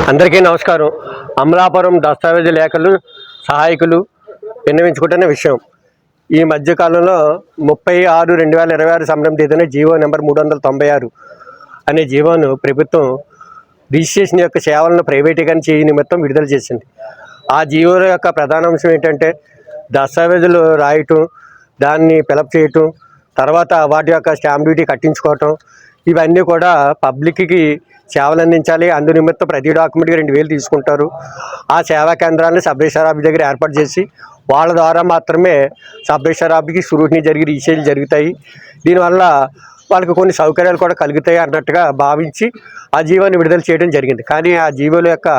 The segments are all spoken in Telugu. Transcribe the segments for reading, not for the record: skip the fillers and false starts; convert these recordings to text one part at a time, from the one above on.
అందరికీ నమస్కారం. అమలాపురం దస్తావేజు లేఖలు సహాయకులు విన్నవించుకుంటున్న విషయం, ఈ మధ్యకాలంలో 30/6/2026 సంవత్సరం తేదీన జీవో నెంబర్ 396 అనే జీవోను ప్రభుత్వం రిజిస్ట్రేషన్ యొక్క సేవలను ప్రైవేటీకరణ చేయ నిమిత్తం విడుదల చేసింది. ఆ జీవో యొక్క ప్రధాన అంశం ఏంటంటే, దస్తావేజులు రాయటం, దాన్ని ఫిలప్ చేయటం, తర్వాత వాటి యొక్క స్టాంప్ డ్యూటీ కట్టించుకోవటం, ఇవన్నీ కూడా పబ్లిక్కి సేవలు అందించాలి. అందు నిమిత్తం ప్రతి డాక్యుమెంట్కి 2000 తీసుకుంటారు. ఆ సేవా కేంద్రాలను సబ్ రిజిస్టర్ ఆఫీస్ దగ్గర ఏర్పాటు చేసి వాళ్ళ ద్వారా మాత్రమే సబ్ రిజిస్టర్ ఆఫీస్కి స్క్రూటినీ జరిగి రిజిస్ట్రేషన్లు జరుగుతాయి. దీనివల్ల వాళ్ళకి కొన్ని సౌకర్యాలు కూడా కలుగుతాయి అన్నట్టుగా భావించి ఆ జీవోని విడుదల చేయడం జరిగింది. కానీ ఆ జీవోల యొక్క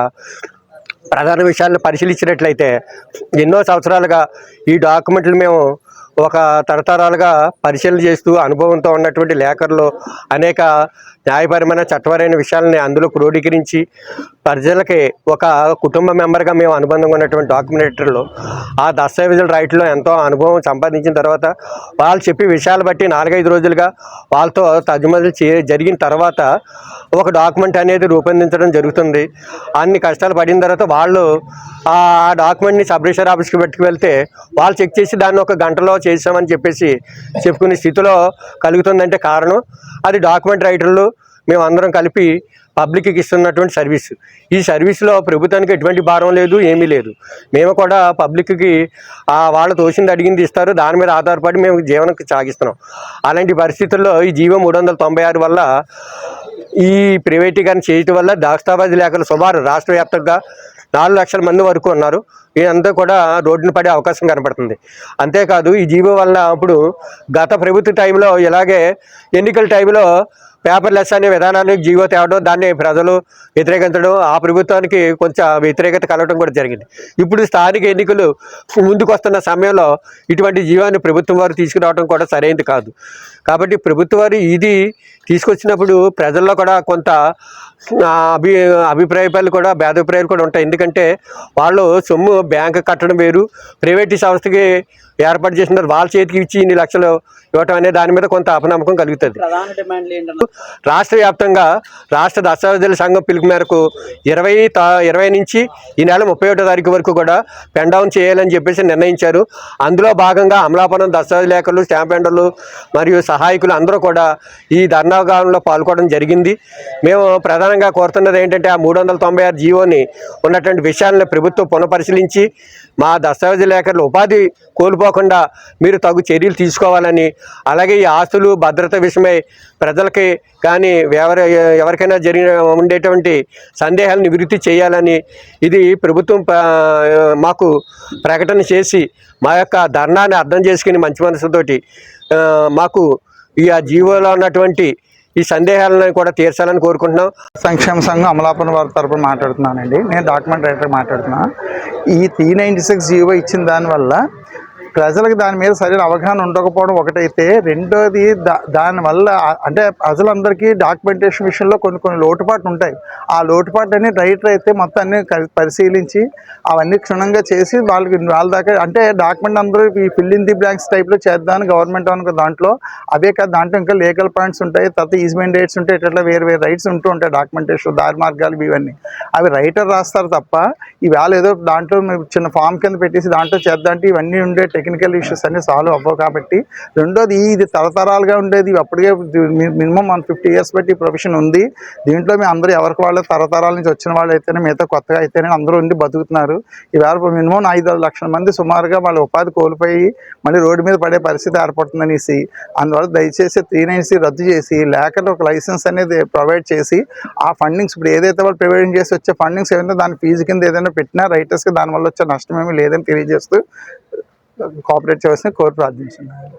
ప్రధాన విషయాలను పరిశీలించినట్లయితే, ఎన్నో సంవత్సరాలుగా ఈ డాక్యుమెంట్లు మేము ఒక తరతరాలుగా పరిశీలన చేస్తూ అనుభవంతో ఉన్నటువంటి లేఖర్లు అనేక న్యాయపరమైన చట్టపరమైన విషయాలని అందులో క్రోడీకరించి ప్రజలకి ఒక కుటుంబ మెంబర్గా మేము అనుబంధంగా ఉన్నటువంటి డాక్యుమెంటరీలో ఆ దస్తావేజుల రైట్లో ఎంతో అనుభవం సంపాదించిన తర్వాత వాళ్ళు చెప్పే విషయాలు బట్టి 4-5 రోజులుగా వాళ్ళతో తర్జుమాలు జరిగిన తర్వాత ఒక డాక్యుమెంట్ అనేది రూపొందించడం జరుగుతుంది. అన్ని కష్టాలు పడిన తర్వాత వాళ్ళు ఆ డాక్యుమెంట్ని సబ్ రిజిస్టర్ ఆఫీస్కి పెట్టుకువెళ్తే వాళ్ళు చెక్ చేసి దాన్ని ఒక గంటలో చేసామని చెప్పేసి చెప్పుకునే స్థితిలో కలుగుతుందంటే కారణం అది డాక్యుమెంట్ రైటర్లు మేము అందరం కలిపి పబ్లిక్కి ఇస్తున్నటువంటి సర్వీస్. ఈ సర్వీస్లో ప్రభుత్వానికి ఎటువంటి భారం లేదు, ఏమీ లేదు. మేము కూడా పబ్లిక్కి వాళ్ళు తోచింది అడిగింది ఇస్తారు, దాని మీద ఆధారపడి మేము జీవనం సాగిస్తున్నాం. అలాంటి పరిస్థితుల్లో ఈ జీవో 396 వల్ల ఈ ప్రైవేటీకరణ చేయటం వల్ల దస్తావేజు లేఖలు సుమారు రాష్ట్ర వ్యాప్తంగా 4 లక్షల మంది వరకు ఉన్నారు. ఇదంతా కూడా రోడ్డున పడే అవకాశం కనపడుతుంది. అంతేకాదు ఈ జీవో వల్ల ఇప్పుడు గత ప్రభుత్వ టైంలో ఇలాగే ఎన్నికల టైంలో పేపర్లెస్ అనే విధానాన్ని జీవో తేవడం, దాన్ని ప్రజలు వ్యతిరేకించడం, ఆ ప్రభుత్వానికి కొంచెం వ్యతిరేకత కలగడం కూడా జరిగింది. ఇప్పుడు స్థానిక ఎన్నికలు ముందుకు వస్తున్న సమయంలో ఇటువంటి జీవాన్ని ప్రభుత్వం వారు తీసుకురావడం కూడా సరైనది కాదు. కాబట్టి ప్రభుత్వం వారు ఇది తీసుకొచ్చినప్పుడు ప్రజల్లో కూడా కొంత అభిప్రాయాలు కూడా భేదాభిప్రాయాలు కూడా ఉంటాయి. ఎందుకంటే వాళ్ళు సొమ్ము బ్యాంకు కట్టడం వేరు, ప్రైవేటు సంస్థకి ఏర్పాటు చేసిన వాళ్ళ చేతికి ఇచ్చి ఇన్ని లక్షలు ఇవ్వటం అనే దాని మీద కొంత అపనమ్మకం కలుగుతుంది. రాష్ట్ర వ్యాప్తంగా రాష్ట్ర దస్తావేజుల సంఘం పిలుపు మేరకు 20 నుంచి ఈ నెల 31వ తారీఖు వరకు కూడా పెన్ డౌన్ చేయాలని చెప్పేసి నిర్ణయించారు. అందులో భాగంగా అమలాపురం దస్తావేజు లేఖలు, స్టాంప్ వెండర్లు మరియు సహాయకులు అందరూ కూడా ఈ ధర్నాగానంలో పాల్గొనడం జరిగింది. మేము ప్రధానంగా కోరుతున్నది ఏంటంటే, ఆ 396 జీవోని ఉన్నటువంటి విషయాలను ప్రభుత్వం పునఃపరిశీలించి మా దస్తావేజు లేఖలు ఉపాధి కోల్పోకుండా మీరు తగు చర్యలు తీసుకోవాలని, అలాగే ఈ ఆస్తులు భద్రత విషయమై ప్రజలకి కానీ ఎవరికైనా ఉండేటువంటి సందేహాలను నివృత్తి చేయాలని ఇది ప్రభుత్వం మాకు ప్రకటన చేసి మా యొక్క ధర్నాన్ని అర్థం చేసుకుని మంచి మనసుతోటి మాకు ఈ ఆ జీవోలో ఉన్నటువంటి ఈ సందేహాలను కూడా తీర్చాలని కోరుకుంటున్నాం. సంక్షేమ సంఘం అమలాపురం వారి తరపున మాట్లాడుతున్నానండి. నేను డాక్యుమెంట్ రైటర్ మాట్లాడుతున్నాను. ఈ 396 జీవో ఇచ్చిన దానివల్ల ప్రజలకు దాని మీద సరైన అవగాహన ఉండకపోవడం ఒకటైతే, రెండోది దానివల్ల అంటే ప్రజలందరికీ డాక్యుమెంటేషన్ విషయంలో కొన్ని లోటుపాట్లు ఉంటాయి. ఆ లోటుపాట్లన్నీ రైటర్ అయితే మొత్తం అన్ని పరిశీలించి అవన్నీ క్షుణ్ణంగా చేసి వాళ్ళ దాకా అంటే డాక్యుమెంట్ అందరూ ఈ ఫిల్ ఇన్ ది బ్లాంక్స్ టైప్లో చేద్దామని గవర్నమెంట్ అనుకో దాంట్లో అవే కాదు, దాంట్లో ఇంకా లీగల్ పాయింట్స్ ఉంటాయి, తర్వాత ఈజ్మెంట్ రైట్స్ ఉంటాయి, ఇట్లా వేరే రైట్స్ ఉంటూ ఉంటాయి. డాక్యుమెంటేషన్ దారి మార్గాలు ఇవన్నీ అవి రైటర్ రాస్తారు తప్ప ఇవాళ ఏదో దాంట్లో చిన్న ఫామ్ కింద పెట్టేసి దాంట్లో చేద్దాం అంటే ఇవన్నీ ఉండే టెక్నికల్ ఇష్యూస్ అన్ని సాల్వ్ అవ్వవు. కాబట్టి రెండోది ఇది తరతరాలుగా ఉండేది, అప్పటికే మినిమం 50 ఇయర్స్ బట్టి ప్రొఫెషన్ ఉంది. దీంట్లో మేము అందరూ ఎవరికి వాళ్ళు తరతరాల నుంచి వచ్చిన వాళ్ళు అయితేనే, మిగతా కొత్తగా అయితేనే అందరూ ఉండి బతుకుతున్నారు. ఈవేళ మినిమం 5 లక్షల మంది సుమారుగా వాళ్ళ ఉపాధి కోల్పోయి మళ్ళీ రోడ్డు మీద పడే పరిస్థితి ఏర్పడుతుందనేసి, అందువల్ల దయచేసి 396 రద్దు చేసి లేకపోతే ఒక లైసెన్స్ అనేది ప్రొవైడ్ చేసి ఆ ఫండింగ్స్ ఇప్పుడు ఏదైతే వాళ్ళు ప్రొవైడ్ చేసి వచ్చే ఫండింగ్స్ ఏదైనా దాని ఫీజు కింద ఏదైనా పెట్టినా రైటర్స్కి దానివల్ల వచ్చే నష్టం ఏమీ లేదని తెలియజేస్తూ కోఆపరేట్ చేయవలసిన కోరి ప్రార్థించున్నాను.